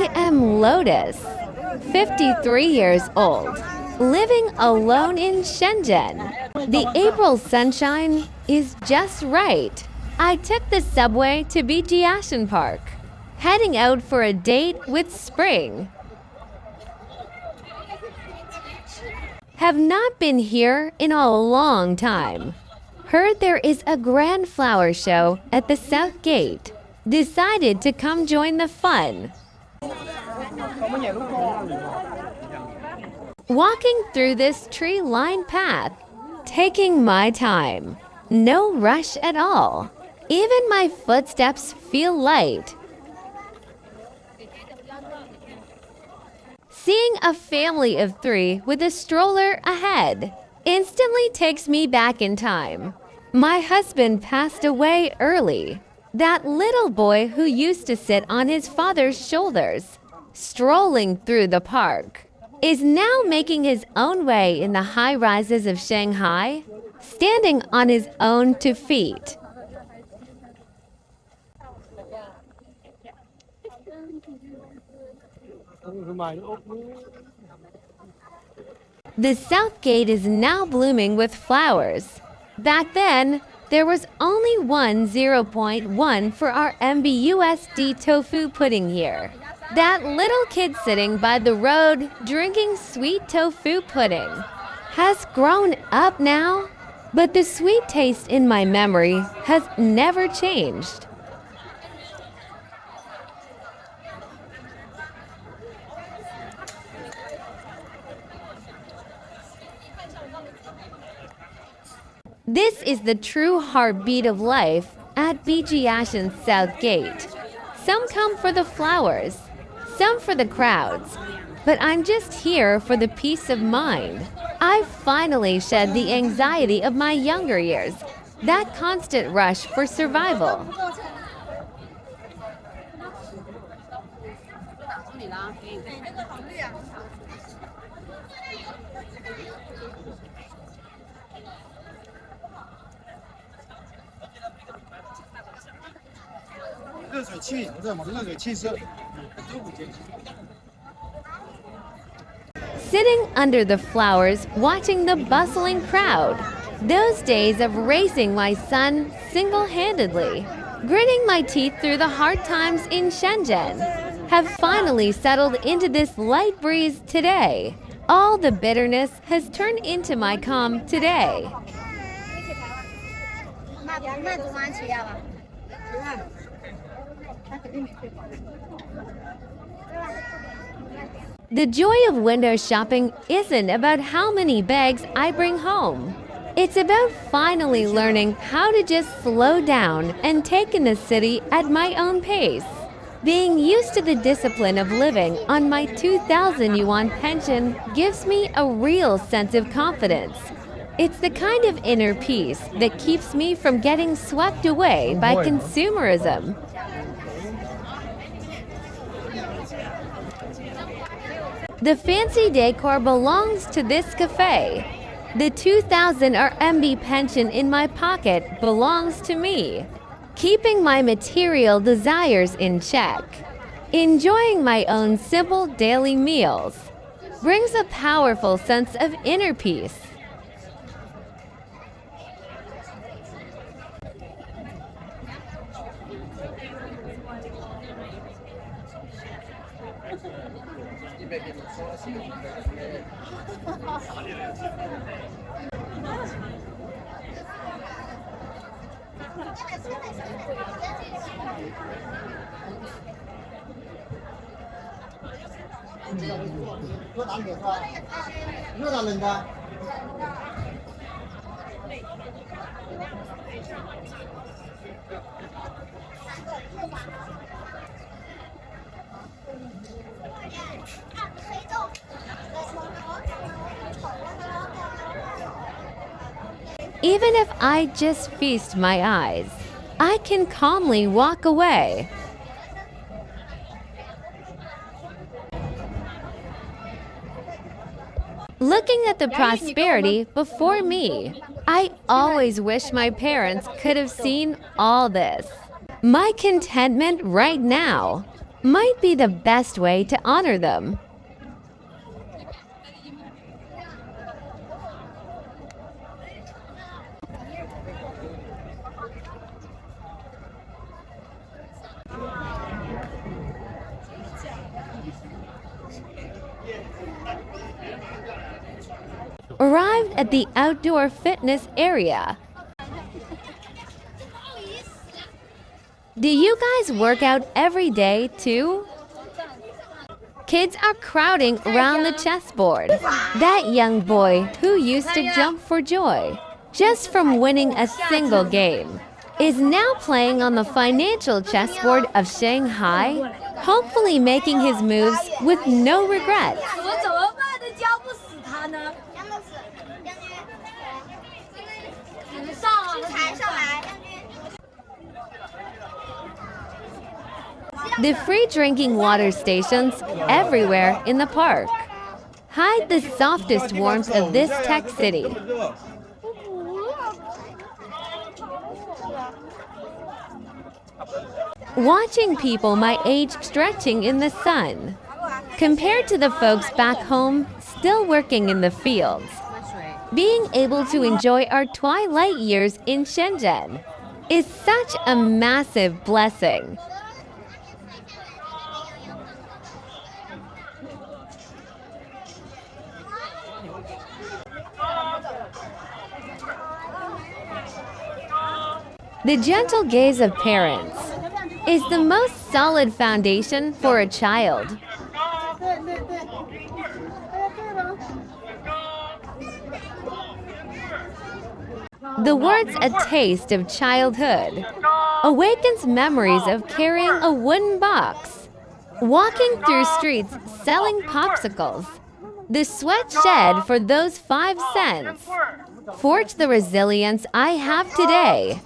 I am Lotus, 53 years old, living alone in Shenzhen. The April sunshine is just right. I took the subway to Bijiashan Park, heading out for a date with spring. Have not been here in a long time. Heard there is a grand flower show at the South Gate. Decided to come join the fun. Walking through this tree-lined path, taking my time. No rush at all. Even my footsteps feel light. Seeing a family of 3 with a stroller ahead instantly takes me back in time. My husband passed away early. That little boy who used to sit on his father's shoulders, strolling through the park, is now making his own way in the high rises of Shanghai, standing on his own 2 feet. The South Gate is now blooming with flowers. Back then, there was only 0.1 for our MBUSD tofu pudding here. That little kid sitting by the road drinking sweet tofu pudding has grown up now, but the sweet taste in my memory has never changed. This is the true heartbeat of life at Bijiashan South Gate. Some come for the flowers, some for the crowds, but I'm just here for the peace of mind. I've finally shed the anxiety of my younger years, that constant rush for survival. Sitting under the flowers, watching the bustling crowd. Those days of raising my son single-handedly, gritting my teeth through the hard times in Shenzhen, have finally settled into this light breeze today. All the bitterness has turned into my calm today. The joy of window shopping isn't about how many bags I bring home. It's about finally learning how to just slow down and take in the city at my own pace. Being used to the discipline of living on my 2,000 yuan pension gives me a real sense of confidence. It's the kind of inner peace that keeps me from getting swept away by consumerism. The fancy decor belongs to this cafe. The 2,000 RMB pension in my pocket belongs to me. Keeping my material desires in check, enjoying my own simple daily meals, brings a powerful sense of inner peace. Even if I just feast my eyes, I can calmly walk away. Looking at the prosperity before me, I always wish my parents could have seen all this. My contentment right now, might be the best way to honor them. Arrived at the outdoor fitness area. Do you guys work out every day too? Kids are crowding around the chessboard. That young boy who used to jump for joy just from winning a single game is now playing on the financial chessboard of Shanghai, hopefully making his moves with no regrets. The free drinking water stations everywhere in the park hide the softest warmth of this tech city. Watching people my age stretching in the sun, compared to the folks back home still working in the fields, being able to enjoy our twilight years in Shenzhen is such a massive blessing. The gentle gaze of parents is the most solid foundation for a child. The words "a taste of childhood" awakens memories of carrying a wooden box, walking through streets selling popsicles. The sweat shed for those 5 cents forged the resilience I have today.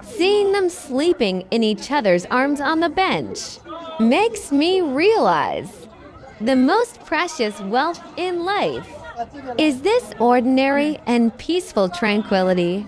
Seeing them sleeping in each other's arms on the bench makes me realize the most precious wealth in life is this ordinary and peaceful tranquility.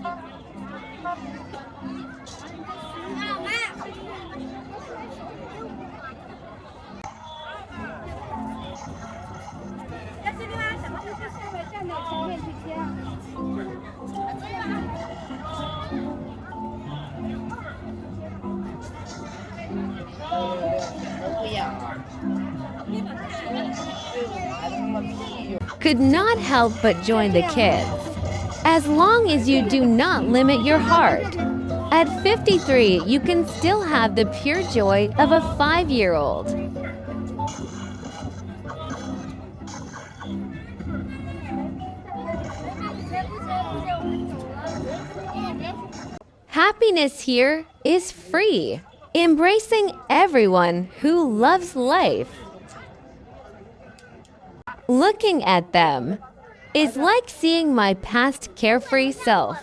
Could not help but join the kids, as long as you do not limit your heart. At 53, you can still have the pure joy of a 5-year-old. Happiness here is free, embracing everyone who loves life. Looking at them is like seeing my past carefree self.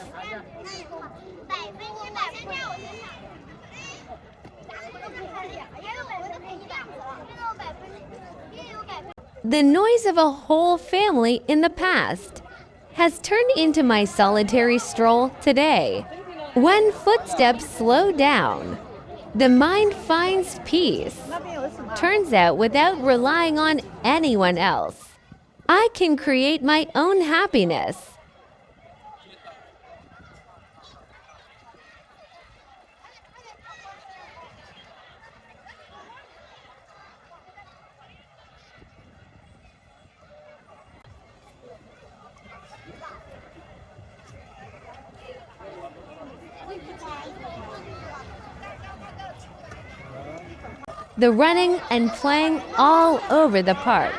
The noise of a whole family in the past has turned into my solitary stroll today. When footsteps slow down, the mind finds peace. Turns out, without relying on anyone else, I can create my own happiness. The running and playing all over the park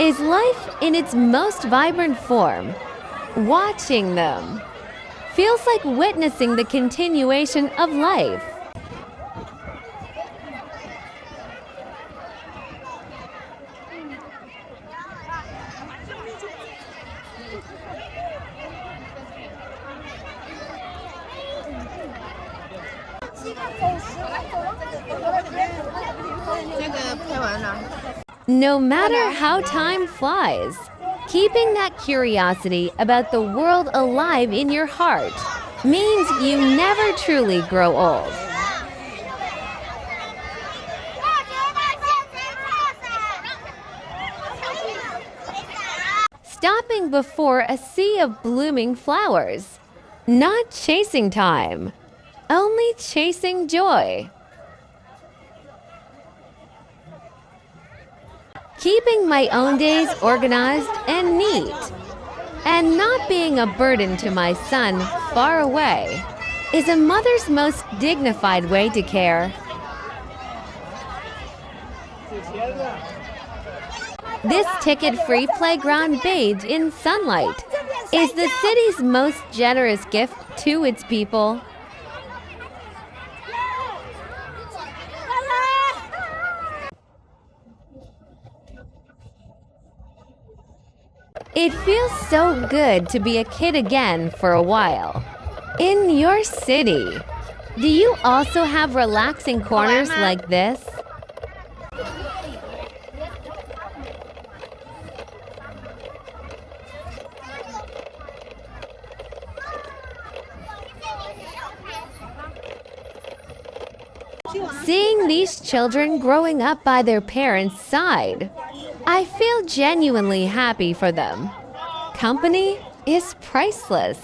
is life in its most vibrant form. Watching them feels like witnessing the continuation of life. No matter how time flies, keeping that curiosity about the world alive in your heart means you never truly grow old. Stopping before a sea of blooming flowers. Not chasing time, only chasing joy. Keeping my own days organized and neat, and not being a burden to my son far away, is a mother's most dignified way to care. This ticket-free playground bathed in sunlight is the city's most generous gift to its people. It feels so good to be a kid again for a while. In your city, do you also have relaxing corners like this? Seeing these children growing up by their parents' side, I feel genuinely happy for them. Company is priceless.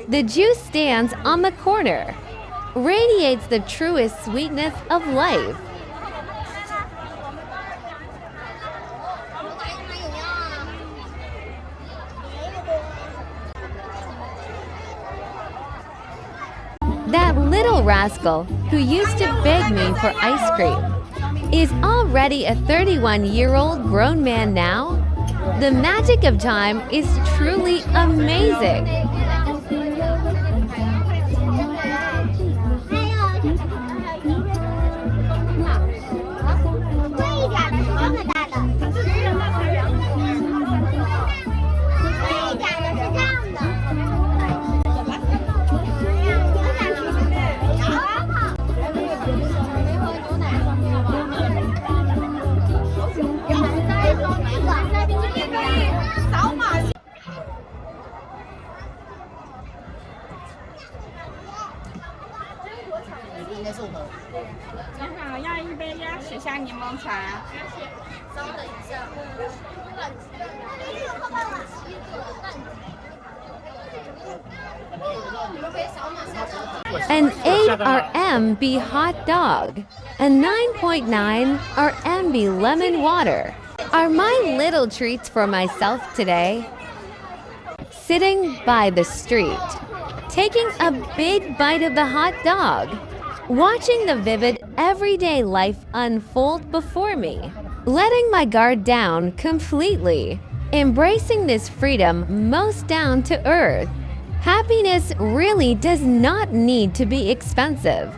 The juice stands on the corner, radiates the truest sweetness of life. That little rascal who used to beg me for ice cream is already a 31-year-old grown man now. The magic of time is truly amazing. An 8 RMB hot dog, a 9.9 RMB lemon water are my little treats for myself today. Sitting by the street, taking a big bite of the hot dog, watching the vivid everyday life unfold before me, letting my guard down completely, embracing this freedom most down to earth. Happiness really does not need to be expensive.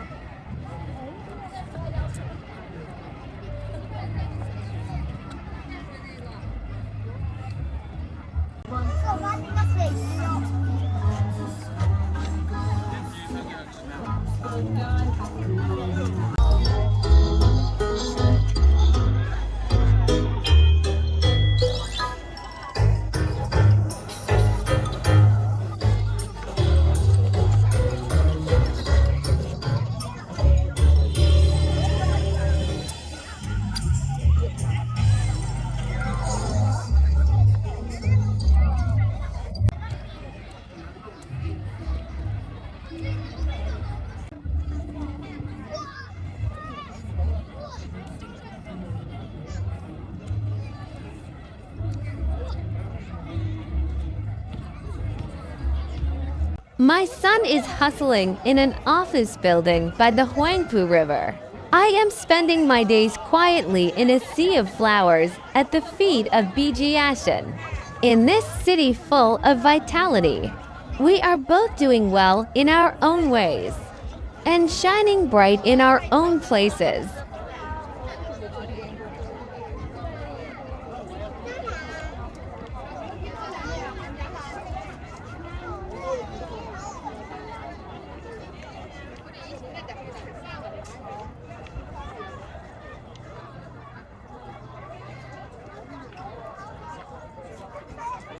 My son is hustling in an office building by the Huangpu River. I am spending my days quietly in a sea of flowers at the feet of Bijiashan. In this city full of vitality, we are both doing well in our own ways. and shining bright in our own places.